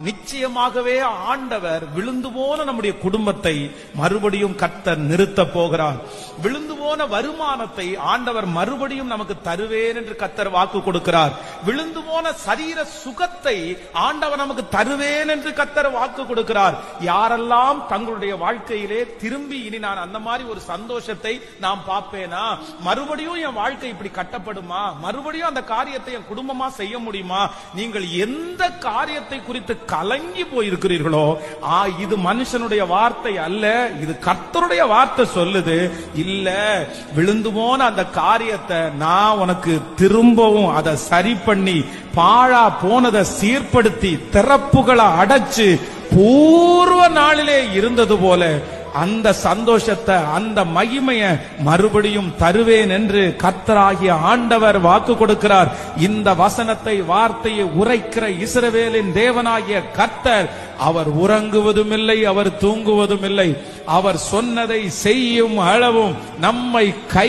நிச்சயமாகவே ஆண்டவர் விழுந்து போன நம்முடைய குடும்பத்தை மறுபடியும் கர்த்தர் நிறுத்த போகிறார். விழுந்து போன வருமானத்தை ஆண்டவர் மறுபடியும் நமக்கு தருவேன் என்று கர்த்தர் வாக்கு கொடுக்கிறார். விழுந்து போன சரீர சுகத்தை ஆண்டவர் நமக்கு தருவேன் என்று கர்த்தர் வாக்கு கொடுக்கிறார். யாரெல்லாம் தங்களுடைய வாழ்க்கையிலே திரும்பி இனி நான் அந்த மாதிரி ஒரு சந்தோஷத்தை நான் பார்ப்பேனா, மறுபடியும் என் வாழ்க்கை இப்படி கட்டப்படுமா, மறுபடியும் அந்த காரியத்தை என் குடும்பமா செய்ய முடியுமா, நீங்கள் எந்த காரியத்தை குறித்து கலங்கி போயிருக்கிறீர்களோ, இது மனுஷனுடைய வார்த்தை அல்ல, இது கர்த்தருடைய வார்த்தை சொல்லுது. இல்ல, விழுந்து போன அந்த காரியத்தை நான் உனக்கு திரும்பவும் அதை சரி பண்ணி பாழா போனதை சீர்படுத்தி திறப்புகளை அடைச்சு பூர்வ நாளிலே இருந்தது போல அந்த சந்தோஷத்தை அந்த மகிமைய மறுபடியும் தருவேன் என்று கர்த்தராகிய ஆண்டவர் வாக்கு கொடுக்கிறார். இந்த வசனத்தை வார்த்தையை உரைக்கிற இஸ்ரவேலின் தேவனாகிய கர்த்தர் அவர் உறங்குவதும் இல்லை, அவர் தூங்குவதும் இல்லை. அவர் சொன்னதை செய்யும் அளவும் நம்மை கை